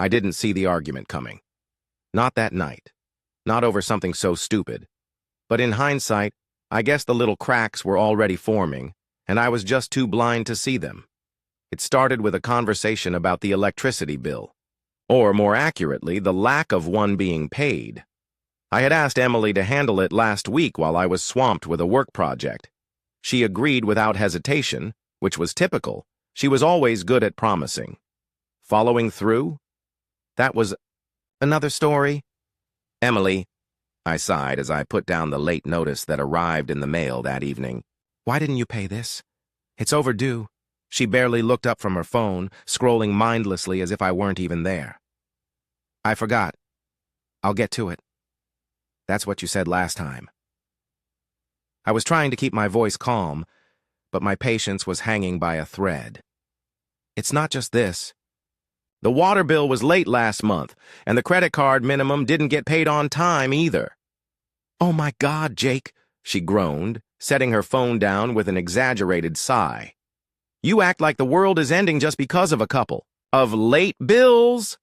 I didn't see the argument coming. Not that night. Not over something so stupid. But in hindsight, I guess the little cracks were already forming, and I was just too blind to see them. It started with a conversation about the electricity bill, or more accurately, the lack of one being paid. I had asked Emily to handle it last week while I was swamped with a work project. She agreed without hesitation, which was typical. She was always good at promising. Following through? That was another story. Emily, I sighed as I put down the late notice that arrived in the mail that evening. Why didn't you pay this? It's overdue. She barely looked up from her phone, scrolling mindlessly as if I weren't even there. I forgot. I'll get to it. That's what you said last time. I was trying to keep my voice calm, but my patience was hanging by a thread. It's not just this. The water bill was late last month, and the credit card minimum didn't get paid on time either. Oh my God, Jake, she groaned, setting her phone down with an exaggerated sigh. You act like the world is ending just because of a couple of late bills.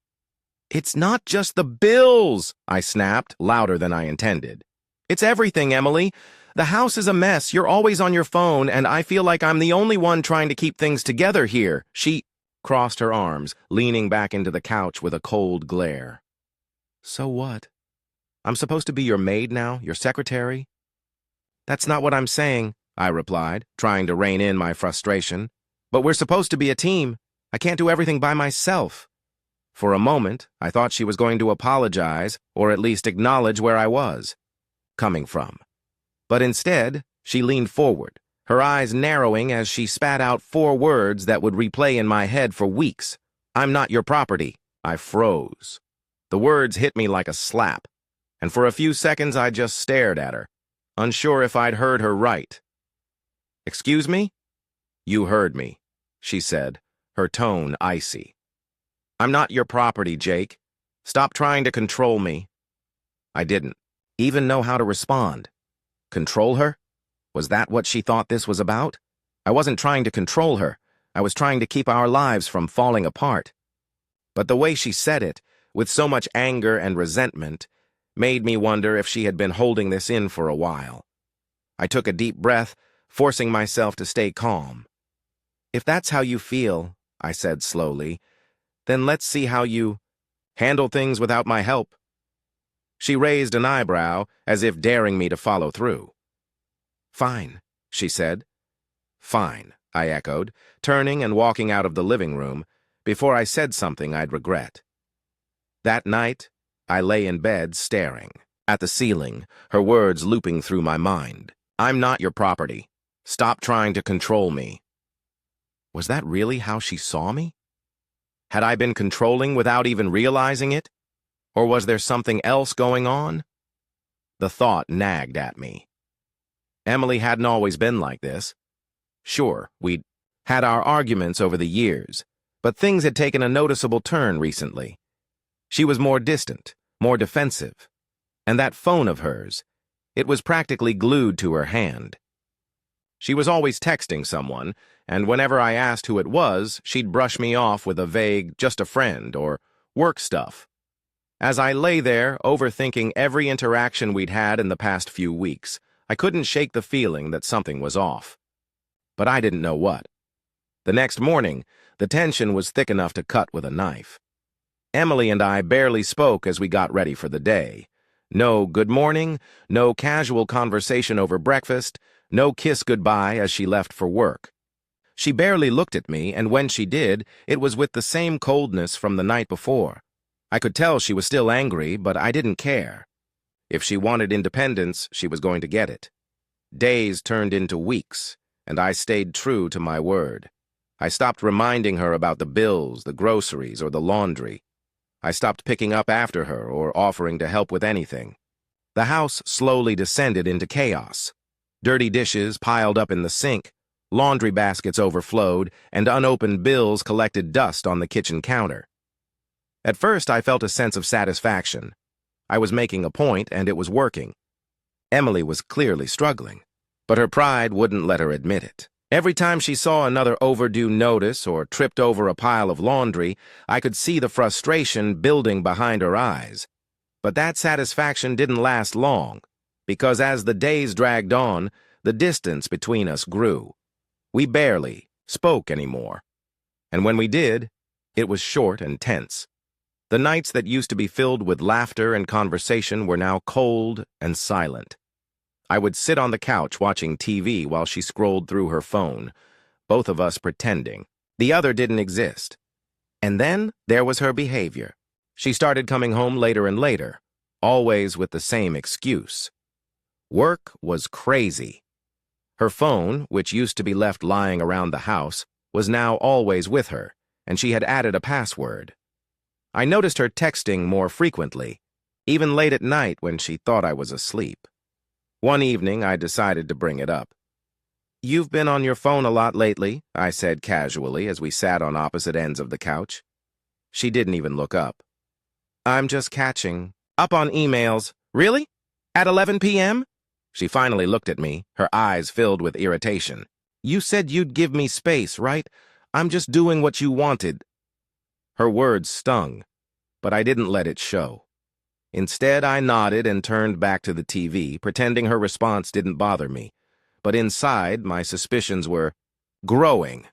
It's not just the bills, I snapped, louder than I intended. It's everything, Emily. The house is a mess, you're always on your phone, and I feel like I'm the only one trying to keep things together here. She crossed her arms, leaning back into the couch with a cold glare. So what? I'm supposed to be your maid now, your secretary? That's not what I'm saying, I replied, trying to rein in my frustration. But we're supposed to be a team. I can't do everything by myself. For a moment, I thought she was going to apologize, or at least acknowledge where I was coming from. But instead, she leaned forward, her eyes narrowing as she spat out 4 words that would replay in my head for weeks. I'm not your property. I froze. The words hit me like a slap, and for a few seconds I just stared at her, unsure if I'd heard her right. Excuse me? You heard me, she said, her tone icy. I'm not your property, Jake. Stop trying to control me. I didn't even know how to respond. Control her? Was that what she thought this was about? I wasn't trying to control her. I was trying to keep our lives from falling apart. But the way she said it, with so much anger and resentment, made me wonder if she had been holding this in for a while. I took a deep breath, forcing myself to stay calm. If that's how you feel, I said slowly, then let's see how you handle things without my help. She raised an eyebrow, as if daring me to follow through. Fine, she said. Fine, I echoed, turning and walking out of the living room before I said something I'd regret. That night, I lay in bed staring at the ceiling, her words looping through my mind. I'm not your property. Stop trying to control me. Was that really how she saw me? Had I been controlling without even realizing it? Or was there something else going on? The thought nagged at me. Emily hadn't always been like this. Sure, we'd had our arguments over the years, but things had taken a noticeable turn recently. She was more distant, more defensive. And that phone of hers, it was practically glued to her hand. She was always texting someone, and whenever I asked who it was, she'd brush me off with a vague, just a friend, or work stuff. As I lay there, overthinking every interaction we'd had in the past few weeks, I couldn't shake the feeling that something was off. But I didn't know what. The next morning, the tension was thick enough to cut with a knife. Emily and I barely spoke as we got ready for the day. No good morning, no casual conversation over breakfast, no kiss goodbye as she left for work. She barely looked at me, and when she did, it was with the same coldness from the night before. I could tell she was still angry, but I didn't care. If she wanted independence, she was going to get it. Days turned into weeks, and I stayed true to my word. I stopped reminding her about the bills, the groceries, or the laundry. I stopped picking up after her or offering to help with anything. The house slowly descended into chaos. Dirty dishes piled up in the sink, laundry baskets overflowed, and unopened bills collected dust on the kitchen counter. At first, I felt a sense of satisfaction. I was making a point, and it was working. Emily was clearly struggling, but her pride wouldn't let her admit it. Every time she saw another overdue notice or tripped over a pile of laundry, I could see the frustration building behind her eyes. But that satisfaction didn't last long, because as the days dragged on, the distance between us grew. We barely spoke anymore. And when we did, it was short and tense. The nights that used to be filled with laughter and conversation were now cold and silent. I would sit on the couch watching TV while she scrolled through her phone, both of us pretending. The other didn't exist. And then there was her behavior. She started coming home later and later, always with the same excuse. Work was crazy. Her phone, which used to be left lying around the house, was now always with her, and she had added a password. I noticed her texting more frequently, even late at night when she thought I was asleep. One evening, I decided to bring it up. "You've been on your phone a lot lately," I said casually as we sat on opposite ends of the couch. She didn't even look up. "I'm just catching up on emails." "Really? At 11 p.m.? She finally looked at me, her eyes filled with irritation. "You said you'd give me space, right? I'm just doing what you wanted." Her words stung, but I didn't let it show. Instead, I nodded and turned back to the TV, pretending her response didn't bother me. But inside, my suspicions were growing.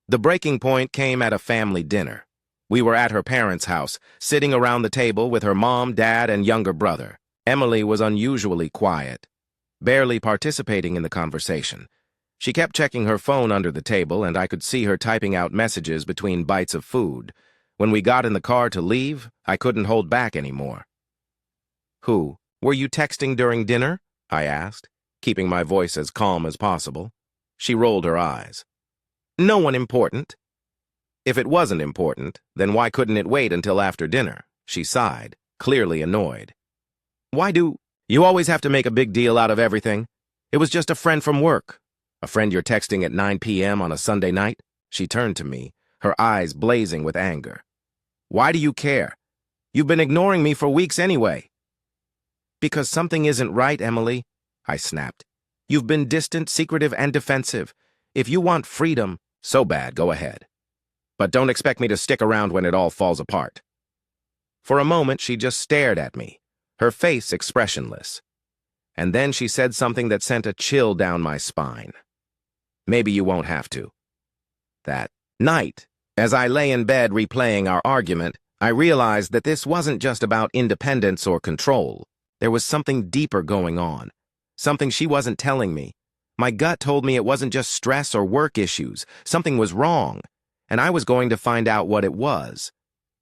The breaking point came at a family dinner. We were at her parents' house, sitting around the table with her mom, dad, and younger brother. Emily was unusually quiet, barely participating in the conversation. She kept checking her phone under the table, and I could see her typing out messages between bites of food. When we got in the car to leave, I couldn't hold back anymore. "Who? Were you texting during dinner?" I asked, keeping my voice as calm as possible. She rolled her eyes. "No one important." "If it wasn't important, then why couldn't it wait until after dinner?" She sighed, clearly annoyed. "Why do you always have to make a big deal out of everything? It was just a friend from work." "A friend you're texting at 9 p.m. on a Sunday night?" She turned to me, her eyes blazing with anger. "Why do you care? You've been ignoring me for weeks anyway." "Because something isn't right, Emily," I snapped. "You've been distant, secretive, and defensive. If you want freedom, so bad, go ahead. But don't expect me to stick around when it all falls apart." For a moment, she just stared at me, her face expressionless. And then she said something that sent a chill down my spine. "Maybe you won't have to." That night, as I lay in bed replaying our argument, I realized that this wasn't just about independence or control. There was something deeper going on, something she wasn't telling me. My gut told me it wasn't just stress or work issues. Something was wrong, and I was going to find out what it was.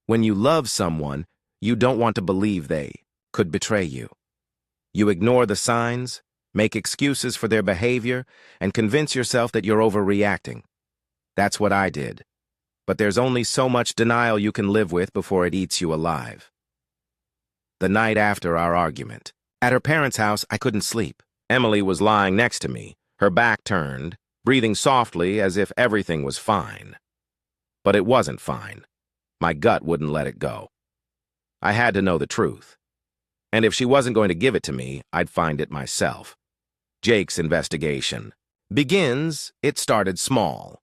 When you love someone, you don't want to believe they could betray you. You ignore the signs, make excuses for their behavior, and convince yourself that you're overreacting. That's what I did. But there's only so much denial you can live with before it eats you alive. The night after our argument, at her parents' house, I couldn't sleep. Emily was lying next to me, her back turned, breathing softly as if everything was fine. But it wasn't fine. My gut wouldn't let it go. I had to know the truth. And if she wasn't going to give it to me, I'd find it myself. Jake's investigation begins. It started small.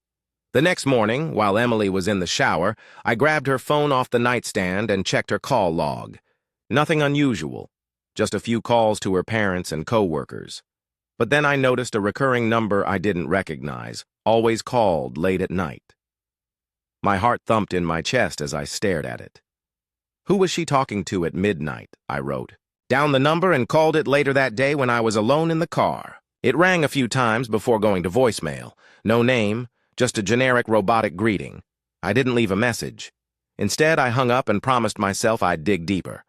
The next morning, while Emily was in the shower, I grabbed her phone off the nightstand and checked her call log. Nothing unusual, just a few calls to her parents and coworkers. But then I noticed a recurring number I didn't recognize, always called late at night. My heart thumped in my chest as I stared at it. Who was she talking to at midnight? I wrote down the number and called it later that day when I was alone in the car. It rang a few times before going to voicemail. No name, just a generic robotic greeting. I didn't leave a message. Instead, I hung up and promised myself I'd dig deeper.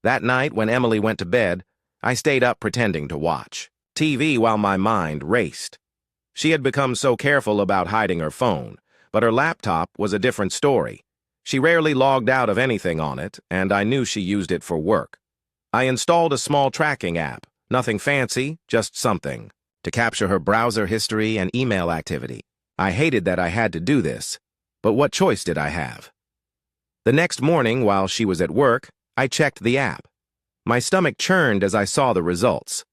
That night, when Emily went to bed, I stayed up pretending to watch TV while my mind raced. She had become so careful about hiding her phone, but her laptop was a different story. She rarely logged out of anything on it, and I knew she used it for work. I installed a small tracking app, nothing fancy, just something, to capture her browser history and email activity. I hated that I had to do this, but what choice did I have? The next morning, while she was at work, I checked the app. My stomach churned as I saw the results.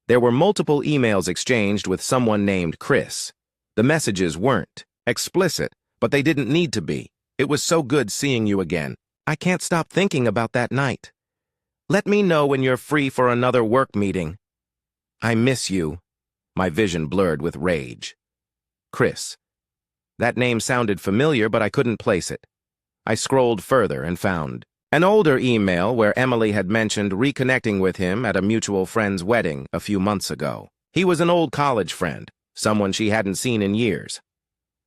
There were multiple emails exchanged with someone named Chris. The messages weren't explicit, but they didn't need to be. It was so good seeing you again. I can't stop thinking about that night. Let me know when you're free for another work meeting. I miss you. My vision blurred with rage. Chris. That name sounded familiar, but I couldn't place it. I scrolled further and found an older email where Emily had mentioned reconnecting with him at a mutual friend's wedding a few months ago. He was an old college friend, someone she hadn't seen in years.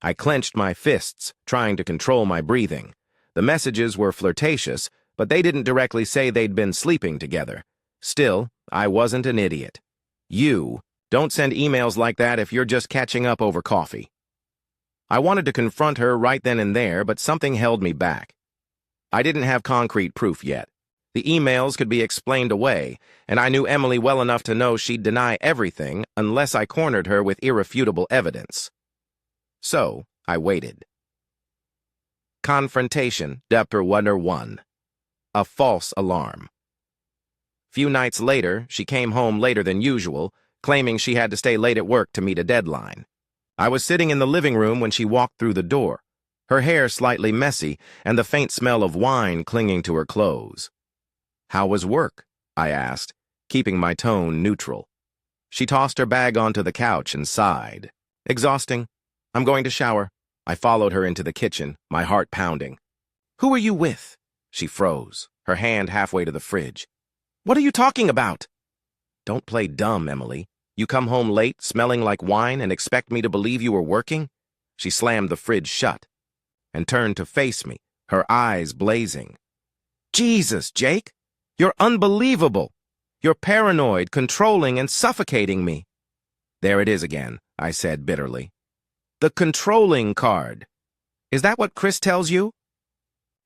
I clenched my fists, trying to control my breathing. The messages were flirtatious, but they didn't directly say they'd been sleeping together. Still, I wasn't an idiot. You don't send emails like that if you're just catching up over coffee. I wanted to confront her right then and there, but something held me back. I didn't have concrete proof yet. The emails could be explained away, and I knew Emily well enough to know she'd deny everything unless I cornered her with irrefutable evidence. So, I waited. Confrontation, Chapter 101. A false alarm. Few nights later, she came home later than usual, claiming she had to stay late at work to meet a deadline. I was sitting in the living room when she walked through the door, her hair slightly messy and the faint smell of wine clinging to her clothes. How was work? I asked, keeping my tone neutral. She tossed her bag onto the couch and sighed. Exhausting. I'm going to shower. I followed her into the kitchen, my heart pounding. Who are you with? She froze, her hand halfway to the fridge. What are you talking about? Don't play dumb, Emily. You come home late, smelling like wine, and expect me to believe you were working? She slammed the fridge shut and turned to face me, her eyes blazing. Jesus, Jake! You're unbelievable! You're paranoid, controlling, and suffocating me. There it is again, I said bitterly. The controlling card. Is that what Chris tells you?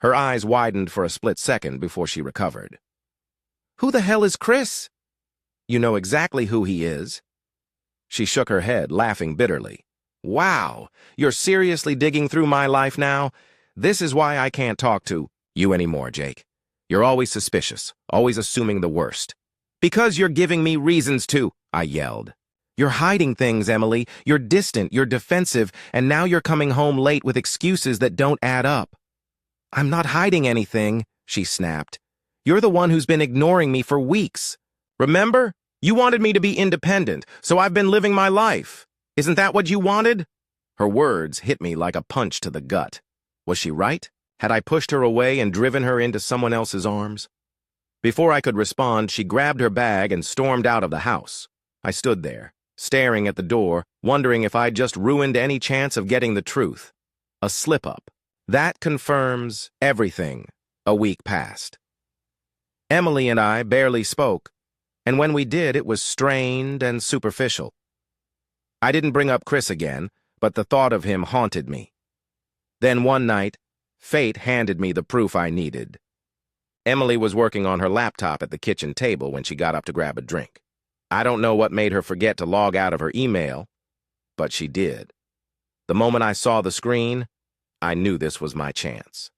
Her eyes widened for a split second before she recovered. Who the hell is Chris? You know exactly who he is. She shook her head, laughing bitterly. Wow, you're seriously digging through my life now? This is why I can't talk to you anymore, Jake. You're always suspicious, always assuming the worst. Because you're giving me reasons to, I yelled. You're hiding things, Emily. You're distant, you're defensive, and now you're coming home late with excuses that don't add up. I'm not hiding anything, she snapped. You're the one who's been ignoring me for weeks. Remember? You wanted me to be independent, so I've been living my life. Isn't that what you wanted? Her words hit me like a punch to the gut. Was she right? Had I pushed her away and driven her into someone else's arms? Before I could respond, she grabbed her bag and stormed out of the house. I stood there, staring at the door, wondering if I'd just ruined any chance of getting the truth. A slip-up. That confirms everything. A week passed. Emily and I barely spoke, and when we did, it was strained and superficial. I didn't bring up Chris again, but the thought of him haunted me. Then one night, fate handed me the proof I needed. Emily was working on her laptop at the kitchen table when she got up to grab a drink. I don't know what made her forget to log out of her email, but she did. The moment I saw the screen, I knew this was my chance.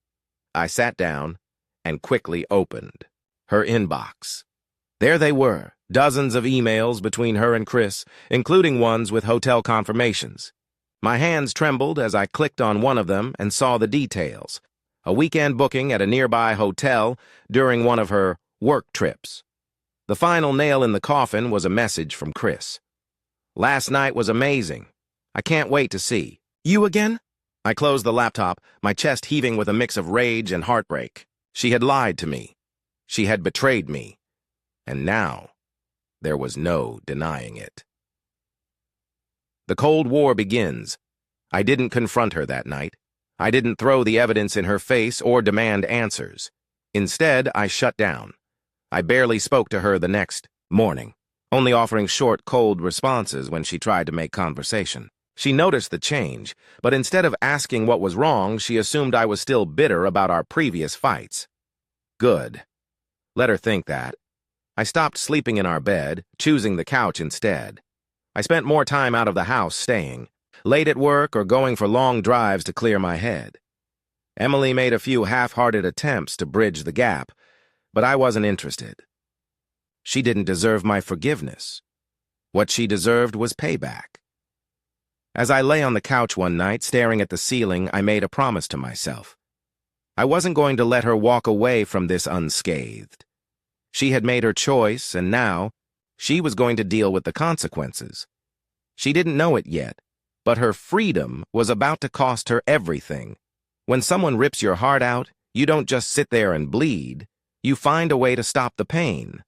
I sat down and quickly opened her inbox. There they were, dozens of emails between her and Chris, including ones with hotel confirmations. My hands trembled as I clicked on one of them and saw the details. A weekend booking at a nearby hotel during one of her work trips. The final nail in the coffin was a message from Chris. Last night was amazing. I can't wait to see. You again? I closed the laptop, my chest heaving with a mix of rage and heartbreak. She had lied to me. She had betrayed me. And now, there was no denying it. The Cold War begins. I didn't confront her that night. I didn't throw the evidence in her face or demand answers. Instead, I shut down. I barely spoke to her the next morning, only offering short, cold responses when she tried to make conversation. She noticed the change, but instead of asking what was wrong, she assumed I was still bitter about our previous fights. Good. Let her think that. I stopped sleeping in our bed, choosing the couch instead. I spent more time out of the house staying, late at work or going for long drives to clear my head. Emily made a few half-hearted attempts to bridge the gap, but I wasn't interested. She didn't deserve my forgiveness. What she deserved was payback. As I lay on the couch one night, staring at the ceiling, I made a promise to myself. I wasn't going to let her walk away from this unscathed. She had made her choice, and now she was going to deal with the consequences. She didn't know it yet, but her freedom was about to cost her everything. When someone rips your heart out, you don't just sit there and bleed. You find a way to stop the pain.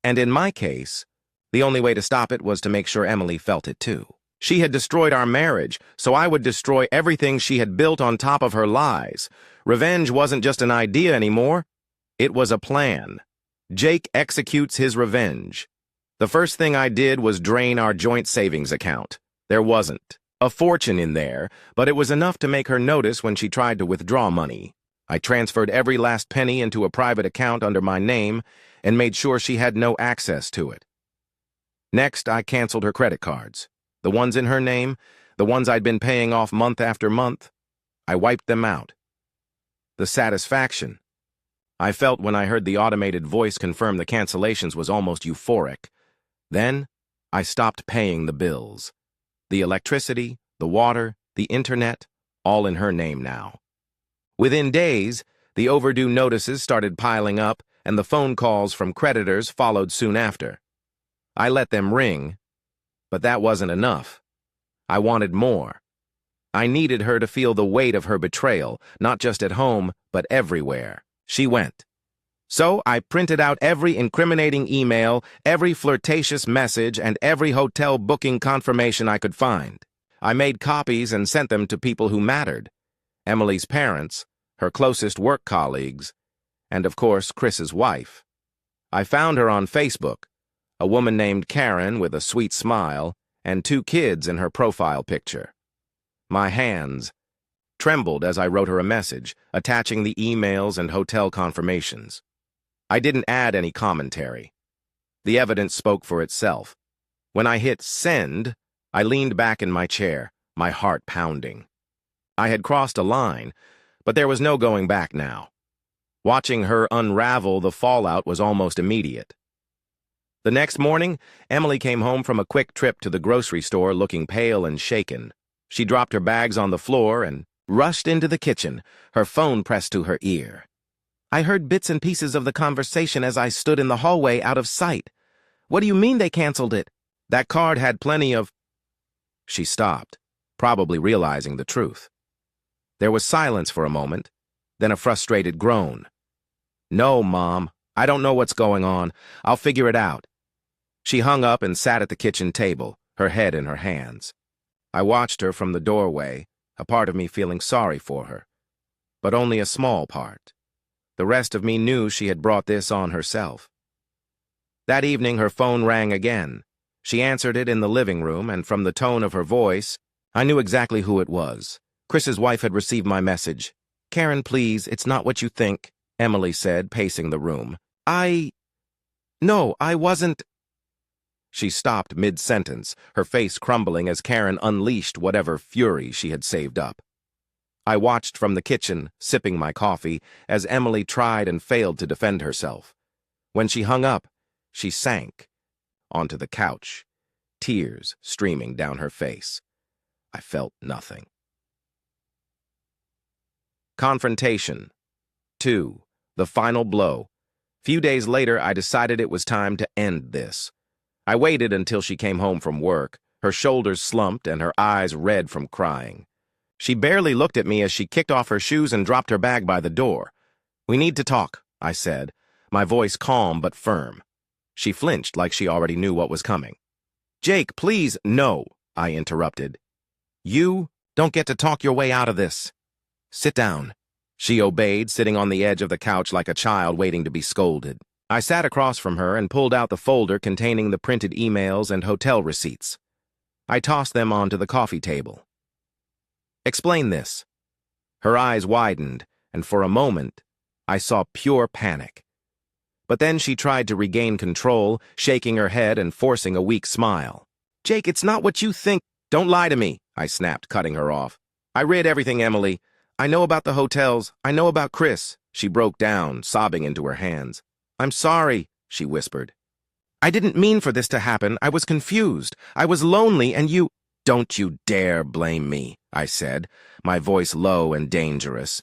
And in my case, the only way to stop it was to make sure Emily felt it too. She had destroyed our marriage, so I would destroy everything she had built on top of her lies. Revenge wasn't just an idea anymore. It was a plan. Jake executes his revenge. The first thing I did was drain our joint savings account. There wasn't a fortune in there, but it was enough to make her notice when she tried to withdraw money. I transferred every last penny into a private account under my name and made sure she had no access to it. Next, I canceled her credit cards. The ones in her name, the ones I'd been paying off month after month, I wiped them out. The satisfaction I felt when I heard the automated voice confirm the cancellations was almost euphoric. Then, I stopped paying the bills. The electricity, the water, the internet, all in her name now. Within days, the overdue notices started piling up, and the phone calls from creditors followed soon after. I let them ring, but that wasn't enough. I wanted more. I needed her to feel the weight of her betrayal, not just at home, but everywhere. She went. So I printed out every incriminating email, every flirtatious message, and every hotel booking confirmation I could find. I made copies and sent them to people who mattered. Emily's parents, her closest work colleagues, and of course, Chris's wife. I found her on Facebook, a woman named Karen with a sweet smile and 2 kids in her profile picture. My hands trembled as I wrote her a message, attaching the emails and hotel confirmations. I didn't add any commentary. The evidence spoke for itself. When I hit send, I leaned back in my chair, my heart pounding. I had crossed a line, but there was no going back now. Watching her unravel the fallout was almost immediate. The next morning, Emily came home from a quick trip to the grocery store looking pale and shaken. She dropped her bags on the floor and rushed into the kitchen, her phone pressed to her ear. I heard bits and pieces of the conversation as I stood in the hallway out of sight. What do you mean they canceled it? That card had plenty of... She stopped, probably realizing the truth. There was silence for a moment, then a frustrated groan. No, Mom, I don't know what's going on. I'll figure it out. She hung up and sat at the kitchen table, her head in her hands. I watched her from the doorway, a part of me feeling sorry for her. But only a small part. The rest of me knew she had brought this on herself. That evening, her phone rang again. She answered it in the living room, and from the tone of her voice, I knew exactly who it was. Chris's wife had received my message. Karen, please, it's not what you think, Emily said, pacing the room. No, I wasn't... She stopped mid-sentence, her face crumbling as Karen unleashed whatever fury she had saved up. I watched from the kitchen, sipping my coffee, as Emily tried and failed to defend herself. When she hung up, she sank onto the couch, tears streaming down her face. I felt nothing. Confrontation. 2. The final blow. Few days later, I decided it was time to end this. I waited until she came home from work, her shoulders slumped and her eyes red from crying. She barely looked at me as she kicked off her shoes and dropped her bag by the door. We need to talk, I said, my voice calm but firm. She flinched like she already knew what was coming. Jake, please, no, I interrupted. You don't get to talk your way out of this. Sit down. She obeyed, sitting on the edge of the couch like a child waiting to be scolded. I sat across from her and pulled out the folder containing the printed emails and hotel receipts. I tossed them onto the coffee table. Explain this. Her eyes widened, and for a moment, I saw pure panic. But then she tried to regain control, shaking her head and forcing a weak smile. Jake, it's not what you think. Don't lie to me, I snapped, cutting her off. I read everything, Emily. I know about the hotels. I know about Chris. She broke down, sobbing into her hands. I'm sorry, she whispered. I didn't mean for this to happen. I was confused. I was lonely, and you... Don't you dare blame me, I said, my voice low and dangerous.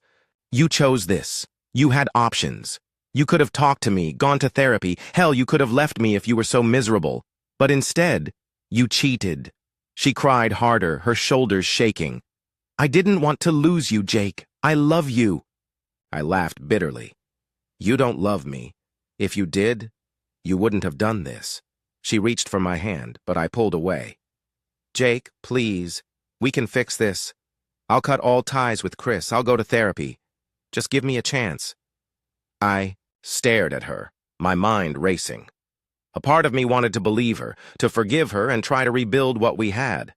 You chose this. You had options. You could have talked to me, gone to therapy. Hell, you could have left me if you were so miserable. But instead, you cheated. She cried harder, her shoulders shaking. I didn't want to lose you, Jake. I love you. I laughed bitterly. You don't love me. If you did, you wouldn't have done this. She reached for my hand, but I pulled away. Jake, please. We can fix this. I'll cut all ties with Chris. I'll go to therapy. Just give me a chance. I stared at her, my mind racing. A part of me wanted to believe her, to forgive her and try to rebuild what we had.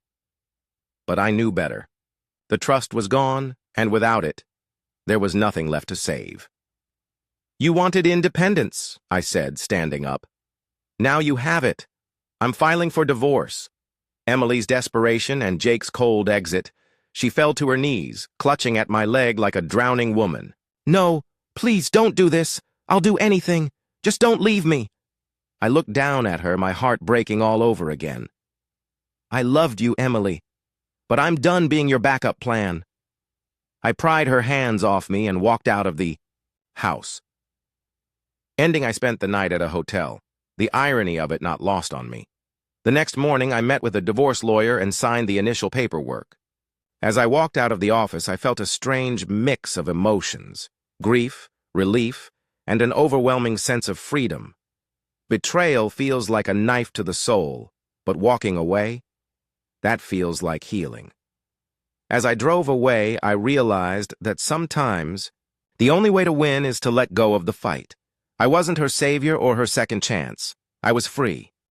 But I knew better. The trust was gone, and without it, there was nothing left to save. You wanted independence, I said, standing up. Now you have it. I'm filing for divorce. Emily's desperation and Jake's cold exit. She fell to her knees, clutching at my leg like a drowning woman. No, please don't do this. I'll do anything. Just don't leave me. I looked down at her, my heart breaking all over again. I loved you, Emily, but I'm done being your backup plan. I pried her hands off me and walked out of the house. I spent the night at a hotel, the irony of it not lost on me. The next morning, I met with a divorce lawyer and signed the initial paperwork. As I walked out of the office, I felt a strange mix of emotions, grief, relief, and an overwhelming sense of freedom. Betrayal feels like a knife to the soul, but walking away, that feels like healing. As I drove away, I realized that sometimes the only way to win is to let go of the fight. I wasn't her savior or her second chance. I was free.